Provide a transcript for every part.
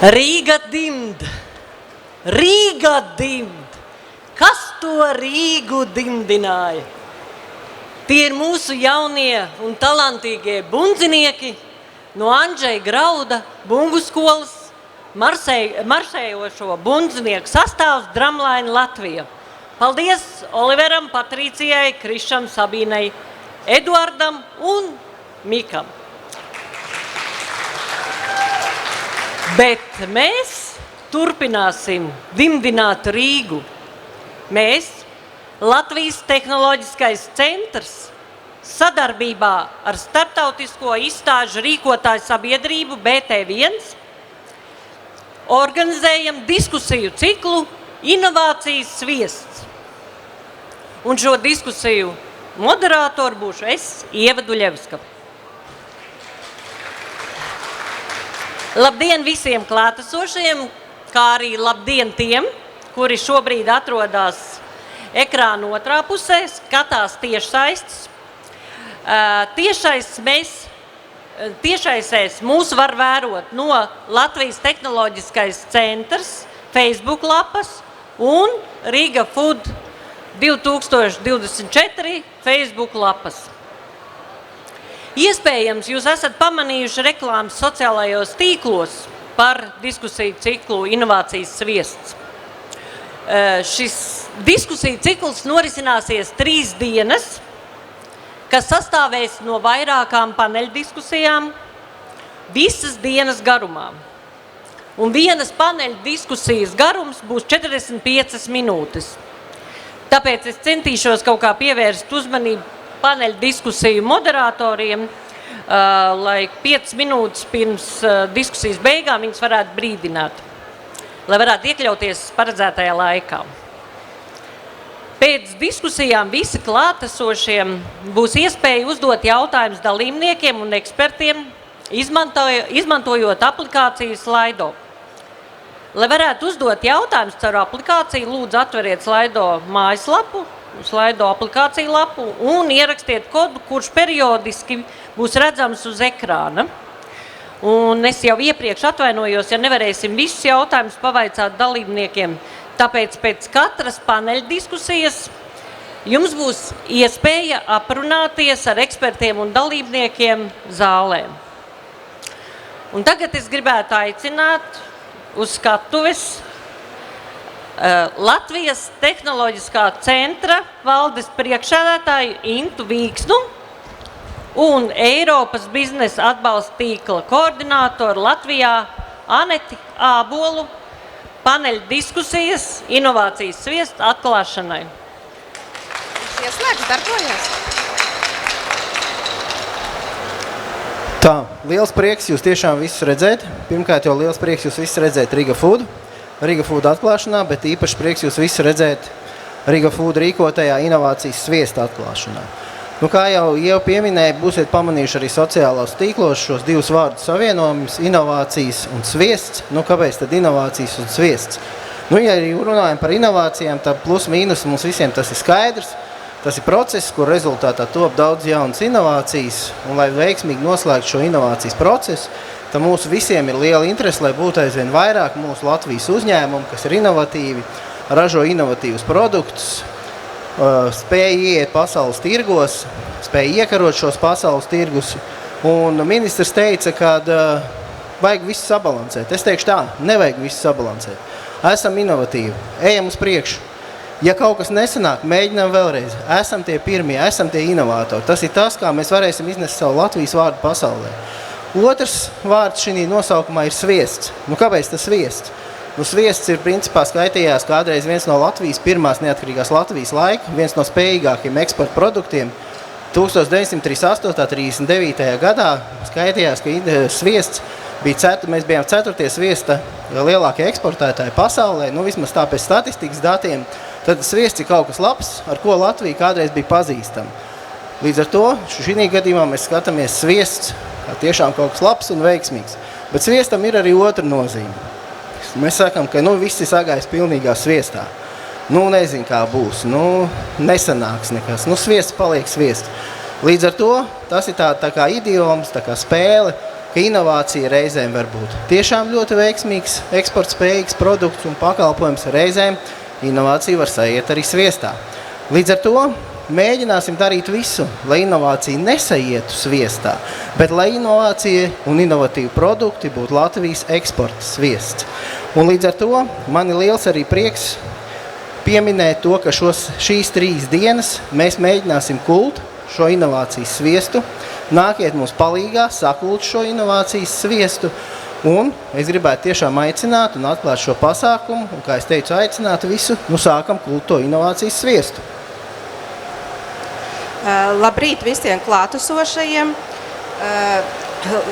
Rīga dimd. Rīga dimd. Kas to Rīgu dimdināja? Tie ir mūsu jaunie un talantīgie bundzinieki no Andžeja Grauda bungu skolas maršējošo bundzinieku sastāvs Drumline Latvija. Paldies Oliveram, Patricijai, Krišam, Sabīnai, Eduardam un Mikam. Bet mēs turpināsim dimdināt Rīgu. Mēs, Latvijas Tehnoloģiskais centrs, sadarbībā ar starptautisko izstāžu rīkotāju sabiedrību BT1 organizējam diskusiju ciklu Inovācijas sviests. Un šo diskusiju moderātoru būšu es, Ieva Duļevska. Labdien visiem klātesošiem, kā arī labdien tiem, kuri šobrīd atrodas ekrāna otrā pusē, skatās tiešsaistes. Tiešsaistēs mūs var vērot no Latvijas Tehnoloģiskais centrs, Facebook lapas un Riga Food 2024 Facebook lapas. Iespējams, jūs esat pamanījuši reklāmas sociālajos tīklos par diskusiju ciklu Inovācijas sviests. Šis diskusiju cikls norisināsies 3 dienas, kas sastāvēs no vairākām paneļdiskusijām visas dienas garumā. Un vienas paneļdiskusijas garums būs 45 minūtes. Tāpēc es centīšos kaut kā pievērst uzmanību paneļdiskusiju moderatoriem, lai 5 minūtes pirms diskusijas beigām viņus varētu brīdināt, lai varētu iekļauties paredzētajā laikā. Pēc diskusijām visi klātesošiem būs iespēja uzdot jautājumus dalībniekiem un ekspertiem, izmantojot aplikāciju Slido. Lai varētu uzdot jautājumus caur aplikāciju, lūdzu atveriet Slido mājaslapu, Slido aplikāciju lapu un ierakstiet kodu, kurš periodiski būs redzams uz ekrāna. Un es jau iepriekš atvainojos, ja nevarēsim visus jautājumus pavaicāt dalībniekiem, tāpēc pēc katras paneļdiskusijas jums būs iespēja aprunāties ar ekspertiem un dalībniekiem zālē. Un tagad es gribētu aicināt uz skatuves Latvijas Tehnoloģiskā centra valdes priekšsēdētāju Intu Vīksnu un Eiropas biznesa atbalsta tīkla koordinātoru Latvijā Aneti Ābolu paneļa diskusijas Inovācijas sviests atklāšanai. Ieslēgts, darbojas. Tā, liels prieks jūs tiešām visus redzēt. Pirmkārt jau liels prieks jūs visus redzēt Riga Food atklāšanā, bet īpaši prieks jūs visus redzēt Riga Food rīkotajā Inovācijas sviesta atklāšanā. Nu, kā jau pieminēja, būsiet pamanījuši arī sociālos tīklos šos divus vārdus savienojumus, inovācijas un sviests. Nu, kāpēc tad inovācijas un sviests? Nu, ja arī runājam par inovācijām, tad plus mīnus mums visiem tas ir skaidrs. Tas ir process, kur rezultātā top daudz jaunas inovācijas, un lai veiksmīgi noslēgtu šo inovācijas procesu, tad mūsu visiem ir liela interese, lai būtu aizvien vairāk mūsu Latvijas uzņēmumu, kas ir inovatīvi, ražo inovatīvus produktus, spēja ieiet pasaules tirgos, spēja iekarot šos pasaules tirgus. Un ministrs teica, ka vajag visu sabalansēt. Es teikšu tā, nevajag visu sabalansēt. Esam inovatīvi, ejam uz priekšu. Ja kaut kas nesanāk, mēģinām vēlreiz. Esam tie pirmie, esam tie inovatori. Tas ir tas, kā mēs varēsim iznest savu Latvijas vārdu pasaulē. Otrs vārds šī nosaukumā ir sviests. Nu, kāpēc tas sviests? Nu, sviests ir principā skaitījās kādreiz viens no Latvijas pirmās neatkarīgās Latvijas laika, viens no spējīgākiem eksporta produktiem. 1938.39. gadā skaitījās, ka sviests mēs bijām 4. sviesta lielākie eksportētāji pasaulē, nu vismaz tā pēc statistikas datiem. Tad sviests ir kaut kas labs, ar ko Latvija kādreiz bija pazīstama. Līdz ar to šī gadījumā mēs skatāmies sviests kā tiešām kaut kas labs un veiksmīgs. Bet sviestam ir arī otra nozīme. Mēs sakam, ka viss ir sagājis pilnīgā sviestā. Nezinu, kā būs, nesanāks nekas. Sviests paliek sviests. Līdz ar to tas ir tā kā idioms, tā kā spēle, ka inovācija reizēm var būt tiešām ļoti veiksmīgs, eksportspējīgs produkts un pakalpojums, reizēm inovācija var saiet arī sviestā. Līdz ar to mēģināsim darīt visu, lai inovācija nesaietu sviestā, bet lai inovācija un inovatīvi produkti būtu Latvijas eksporta sviests. Un līdz ar to man ir liels arī prieks pieminēt to, ka šīs 3 dienas mēs mēģināsim kult šo inovācijas sviestu, nākiet mums palīgā, sakult šo inovācijas sviestu, un es gribētu tiešām aicināt un atklāt šo pasākumu, un, kā es teicu, aicināt visu, sākam kult to inovācijas sviestu. Labrīt visiem klātesošajiem.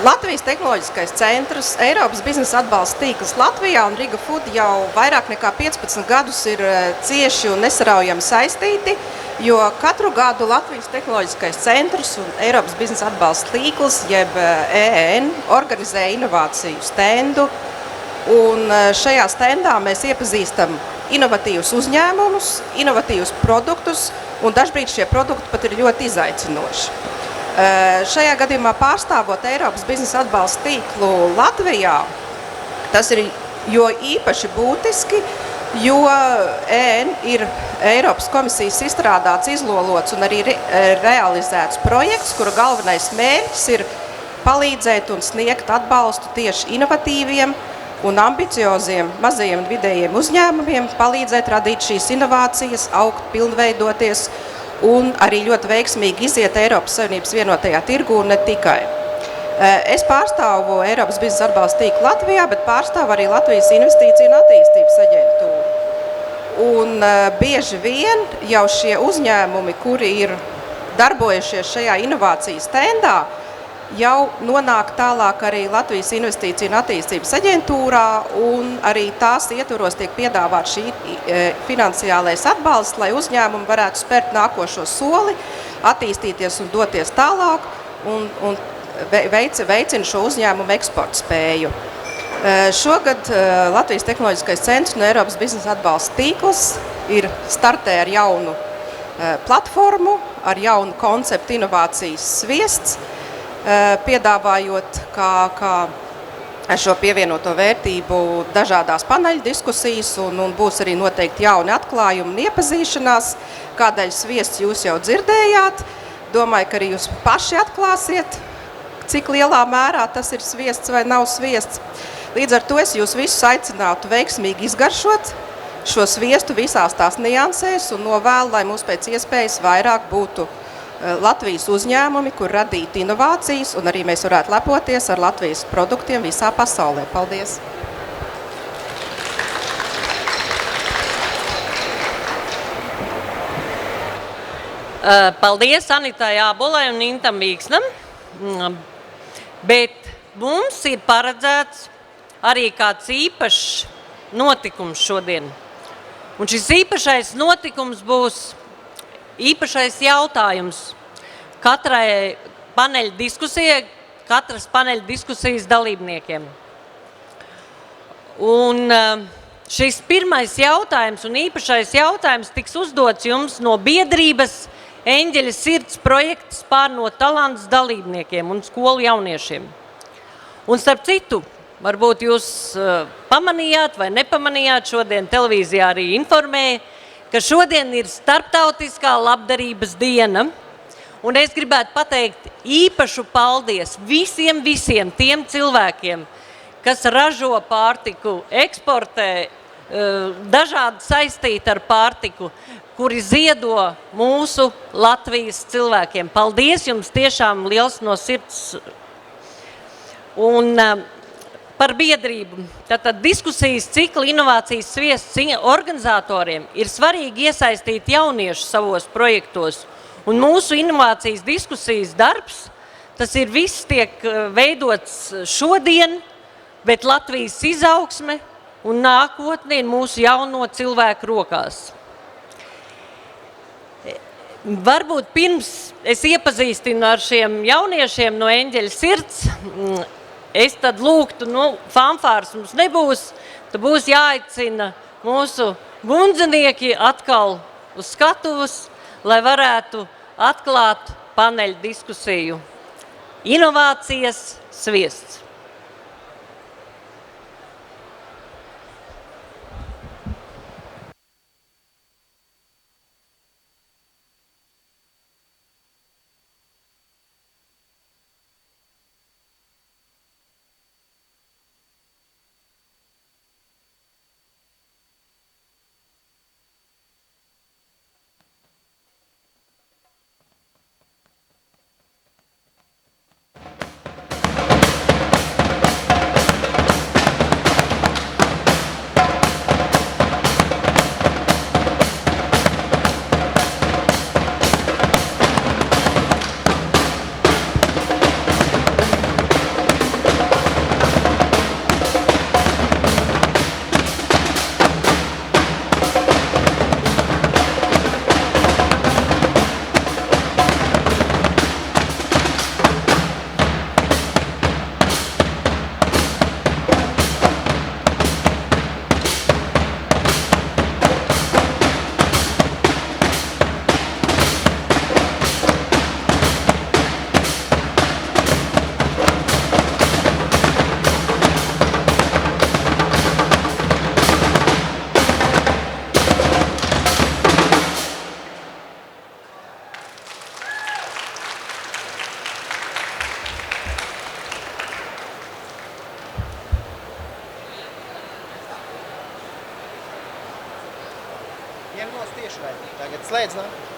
Latvijas tehnoloģiskais centrs, Eiropas biznesa atbalsta tīkls Latvijā un Riga Food jau vairāk nekā 15 gadus ir cieši un nesaraujami saistīti, jo katru gadu Latvijas tehnoloģiskais centrs un Eiropas biznesa atbalsta tīkls, jeb EEN, organizē inovāciju stendu. Un šajā stendā mēs iepazīstam inovatīvus uzņēmumus, inovatīvus produktus, un dažbrīd šie produkti pat ir ļoti izaicinoši. Šajā gadījumā pārstāvot Eiropas biznesa atbalsta tīklu Latvijā, tas ir jo īpaši būtiski, jo EN ir Eiropas komisijas izstrādāts, izlolots un arī realizēts projekts, kura galvenais mērķis ir palīdzēt un sniegt atbalstu tieši inovatīviem un ambicioziem mazajiem un vidējiem uzņēmumiem, palīdzēt radīt šīs inovācijas, augt, pilnveidoties un arī ļoti veiksmīgi iziet Eiropas Savienības vienotajā tirgū un ne tikai. Es pārstāvu Eiropas biznesa atbalsta tīklu Latvijā, bet pārstāvu arī Latvijas Investīciju un attīstības aģentūru. Un bieži vien jau šie uzņēmumi, kuri ir darbojušies šajā inovācijas stendā, jau nonāk tālāk arī Latvijas Investīciju un attīstības aģentūrā, un arī tās ietvaros tiek piedāvāt šī finansiālais atbalsts, lai uzņēmumi varētu spērt nākošo soli, attīstīties un doties tālāk un veicina šo uzņēmumu eksporta spēju. Šogad Latvijas tehnoloģiskais centrs un Eiropas biznesa atbalsta tīkls ir startē ar jaunu platformu, ar jaunu konceptu inovācijas sviests, piedāvājot kā šo pievienoto vērtību dažādās paneļu diskusijas un būs arī noteikti jauni atklājumi un iepazīšanās, kādēļ sviests jūs jau dzirdējāt. Domāju, ka arī jūs paši atklāsiet, cik lielā mērā tas ir sviests vai nav sviests. Līdz ar to es jūs visus aicinātu veiksmīgi izgaršot šo sviestu visās tās niansēs un novēlu, lai mums pēc iespējas vairāk būtu Latvijas uzņēmumi, kur radītu inovācijas, un arī mēs varētu lepoties ar Latvijas produktiem visā pasaulē. Paldies! Paldies Anitai Ābolai un Intam Vīksnam, bet mums ir paredzēts arī kāds īpašs notikums šodien. Un šis īpašais notikums būs īpašais jautājums katrai paneļa diskusijai, katras paneļa diskusijas dalībniekiem. Un šis pirmais jautājums un īpašais jautājums tiks uzdots jums no biedrības Eņģeļa sirds projekta Spārnot talants dalībniekiem un skolu jauniešiem. Un starp citu, varbūt jūs pamanījāt vai nepamanījāt, šodien televīzijā arī informēja, ka šodien ir starptautiskā labdarības diena, un es gribētu pateikt īpašu paldies visiem tiem cilvēkiem, kas ražo pārtiku, eksportē, dažādi saistīti ar pārtiku, kuri ziedo mūsu Latvijas cilvēkiem. Paldies jums tiešām liels no sirds. Un par biedrību. Tātad diskusijas cikla inovācijas sviests organizatoriem ir svarīgi iesaistīt jauniešus savos projektos. Un mūsu inovācijas diskusijas darbs, tas ir viss tiek veidots šodien, bet Latvijas izaugsme un nākotne ir mūsu jauno cilvēku rokās. Varbūt pirms es iepazīstinu ar šiem jauniešiem no Eņģeļa sirds, es tad lūgtu, fanfārs mums nebūs, tad būs jāaicina mūsu bundzinieki atkal uz skatuves, lai varētu atklāt paneļu diskusiju Inovācijas sviests. Ņem no tieši vai tagad slēdz nāk.